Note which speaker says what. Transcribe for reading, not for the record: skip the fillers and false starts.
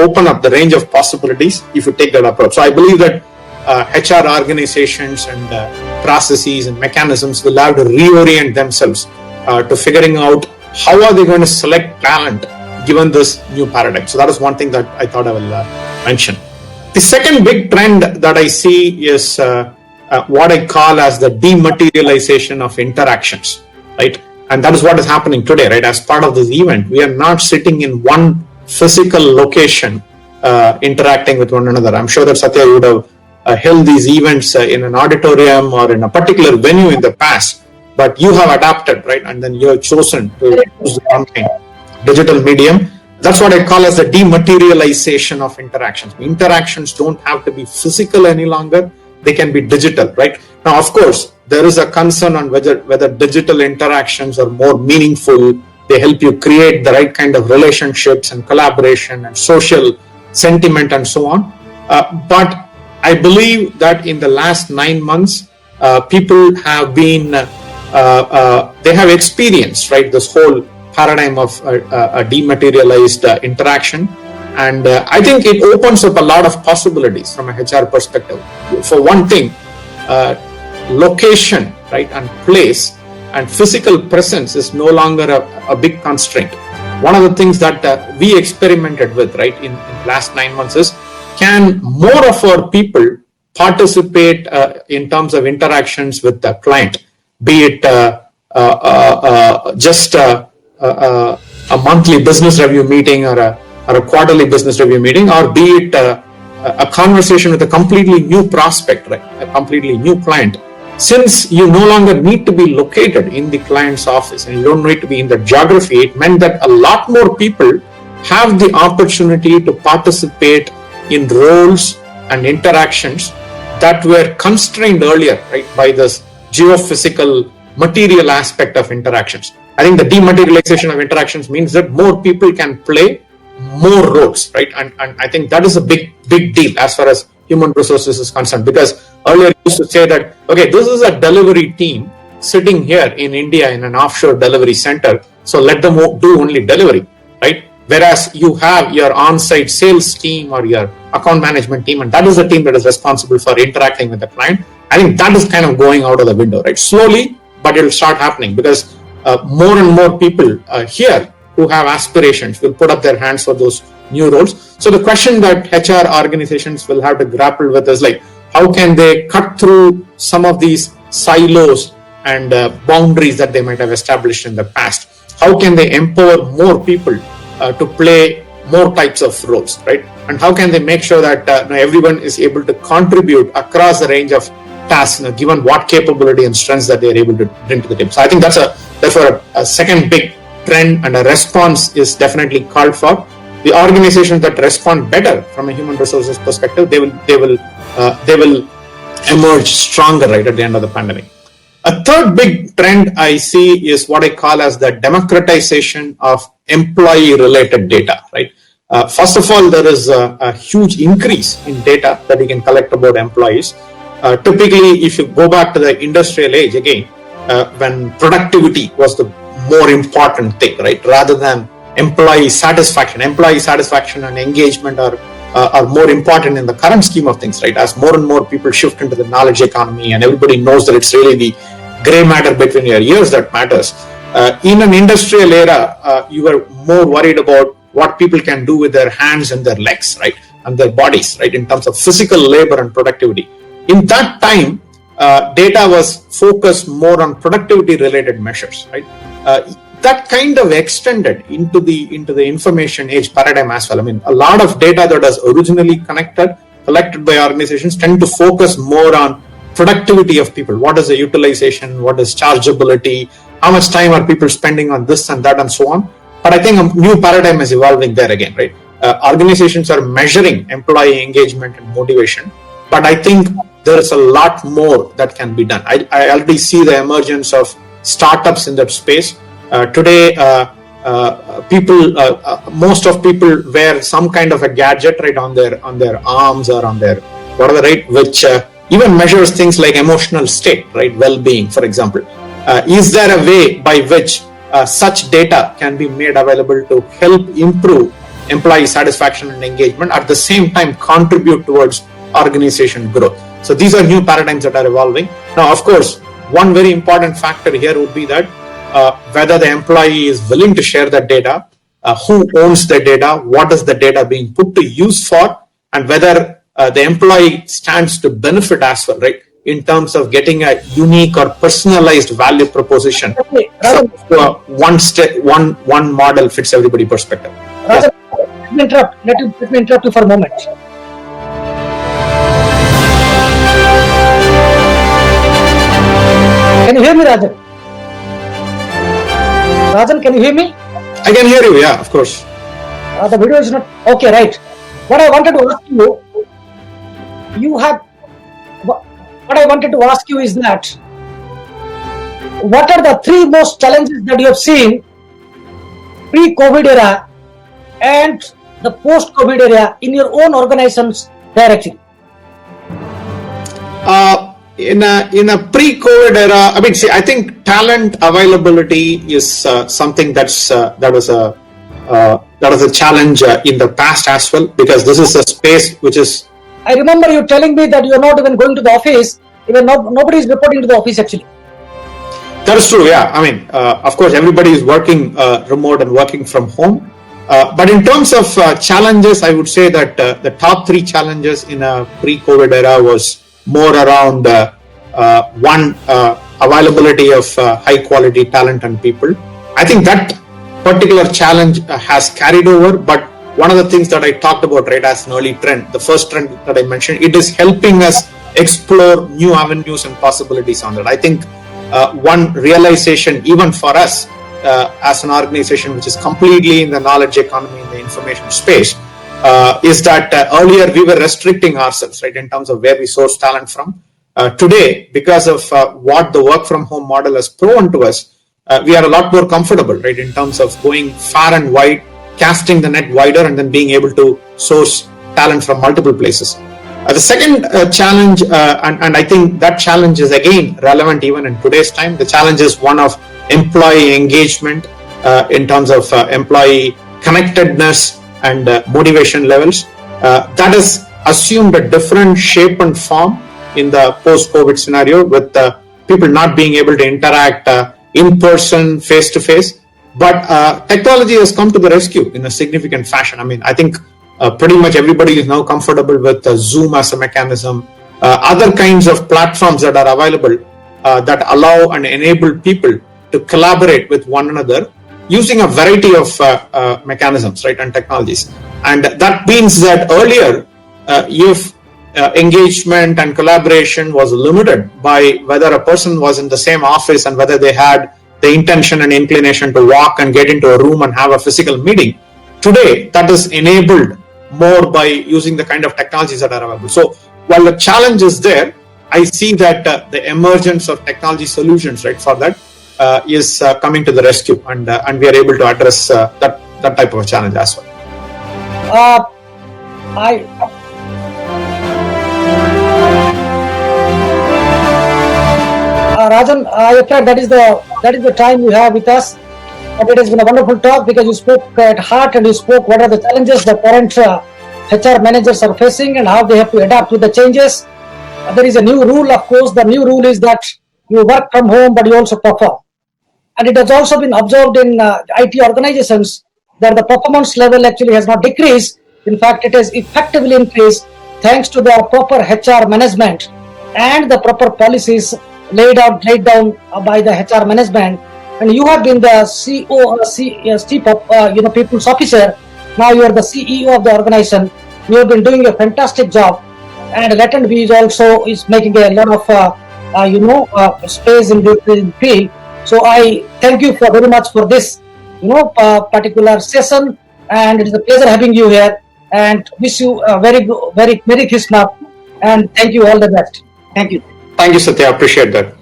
Speaker 1: open up the range of possibilities if you take that approach. So I believe that HR organizations and processes and mechanisms will have to reorient themselves to figuring out how are they going to select talent given this new paradigm. So that is one thing that I thought I will mention. The second big trend that I see is what I call as the dematerialization of interactions, right? And that is what is happening today, right? As part of this event, we are not sitting in one physical location interacting with one another. I'm sure that Satya would have held these events in an auditorium or in a particular venue in the past, but you have adapted, right? And then you have chosen to use the online digital medium. That's what I call as the dematerialization of interactions. Interactions don't have to be physical any longer. They can be digital, right? Now, of course, there is a concern on whether digital interactions are more meaningful. They help you create the right kind of relationships and collaboration and social sentiment and so on. But I believe that in the last 9 months, people have been, they have experienced, right, this whole paradigm of a dematerialized interaction. And I think it opens up a lot of possibilities from a HR perspective. For one thing, location, right, and place and physical presence is no longer a big constraint. One of the things that we experimented with, right, in last 9 months is, can more of our people participate in terms of interactions with the client, be it just a monthly business review meeting or a quarterly business review meeting, or be it a conversation with a completely new prospect, right, a completely new client. Since you no longer need to be located in the client's office and you don't need to be in the geography, it meant that a lot more people have the opportunity to participate in roles and interactions that were constrained earlier, right, by this geophysical material aspect of interactions. I think the dematerialization of interactions means that more people can play more roles, right? And I think that is a big deal as far as human resources is concerned, because earlier you used to say that, okay, this is a delivery team sitting here in India in an offshore delivery center, so let them do only delivery, right? Whereas you have your on-site sales team or your account management team, and that is the team that is responsible for interacting with the client. I think that is kind of going out of the window, right? Slowly, but it will start happening because more and more people here who have aspirations will put up their hands for those new roles. So the question that HR organizations will have to grapple with is like, how can they cut through some of these silos and boundaries that they might have established in the past? How can they empower more people to play more types of roles, right? And how can they make sure that everyone is able to contribute across the range of tasks, given what capability and strengths that they are able to bring to the team? So I think that's therefore a second big trend, and a response is definitely called for. The organizations that respond better from a human resources perspective, they will emerge stronger, right, at the end of the pandemic. A third big trend I see is what I call as the democratization of employee-related data, right? First of all, there is a huge increase in data that you can collect about employees. Typically, if you go back to the industrial age again, when productivity was the more important thing, right, rather than employee satisfaction and engagement are more important in the current scheme of things, right? As more and more people shift into the knowledge economy, and everybody knows that it's really the gray matter between your ears that matters. In an industrial era, you were more worried about what people can do with their hands and their legs, right, and their bodies, right, in terms of physical labor and productivity. In that time, data was focused more on productivity-related measures, right? That kind of extended into the information age paradigm as well. I mean, a lot of data that was originally collected by organizations tend to focus more on productivity of people. What is the utilization? What is chargeability? How much time are people spending on this and that and so on? But I think a new paradigm is evolving there again, right? Organizations are measuring employee engagement and motivation, but I think there is a lot more that can be done. I already see the emergence of startups in that space. Today, most of people wear some kind of a gadget, right, on their arms or on their whatever, right, which even measures things like emotional state, right, well-being, for example. Is there a way by which such data can be made available to help improve employee satisfaction and engagement, at the same time contribute towards organization growth. So these are new paradigms that are evolving. Now, of course, one very important factor here would be that whether the employee is willing to share that data, who owns the data, what is the data being put to use for, and whether the employee stands to benefit as well, right? In terms of getting a unique or personalized value proposition.
Speaker 2: Okay,
Speaker 1: one model fits everybody perspective.
Speaker 2: Rajan, let me interrupt you for a moment. Can you hear me, Rajan? Rajan, can you hear me?
Speaker 1: I can hear you, yeah, of course.
Speaker 2: The video is not okay, right? What I wanted to ask you is that what are the three most challenges that you have seen pre-COVID era and the post-COVID era in your own organizations directly?
Speaker 1: In a pre-COVID era, I mean, see, I think talent availability is something that was a challenge in the past as well, because this is a space which is.
Speaker 2: I remember you telling me that you are not even going to the office. Even nobody is reporting to the office actually.
Speaker 1: That is true. Yeah, I mean, of course, everybody is working remote and working from home. But in terms of challenges, I would say that the top three challenges in a pre-COVID era was more around one, availability of high quality talent and people. I think that particular challenge has carried over, but one of the things that I talked about, right, as an early trend, the first trend that I mentioned, it is helping us explore new avenues and possibilities on that. I think one realization, even for us as an organization which is completely in the knowledge economy, in the information space, is that earlier we were restricting ourselves, right, in terms of where we source talent from. Today, because of what the work from home model has proven to us, we are a lot more comfortable, right, in terms of going far and wide, casting the net wider, and then being able to source talent from multiple places. The second challenge, and I think that challenge is again relevant even in today's time, the challenge is one of employee engagement in terms of employee connectedness and motivation levels. That has assumed a different shape and form in the post-COVID scenario, with people not being able to interact in person, face to face. But technology has come to the rescue in a significant fashion. I mean, I think pretty much everybody is now comfortable with Zoom as a mechanism, other kinds of platforms that are available that allow and enable people to collaborate with one another using a variety of mechanisms, right, and technologies. And that means that earlier, if engagement and collaboration was limited by whether a person was in the same office and whether they had the intention and inclination to walk and get into a room and have a physical meeting. Today, that is enabled more by using the kind of technologies that are available. So while the challenge is there, I see that the emergence of technology solutions, right, for that is coming to the rescue, and we are able to address that type of a challenge as well.
Speaker 2: Rajan, I afraid that is the time you have with us. But it has been a wonderful talk, because you spoke at heart and you spoke what are the challenges the current HR managers are facing and how they have to adapt to the changes. There is a new rule, of course. The new rule is that you work from home, but you also perform. And it has also been observed in IT organizations that the performance level actually has not decreased. In fact, it has effectively increased thanks to the proper HR management and the proper policies laid down by the HR management. And you have been the chief of people's officer. Now you are the CEO of the organization. You have been doing a fantastic job, and LatentView is also making a lot of space in the field. So I thank you very much for this particular session, and it is a pleasure having you here. And wish you a very Merry Christmas, and thank you all the best. Thank you.
Speaker 1: Thank you, Satya. I appreciate that.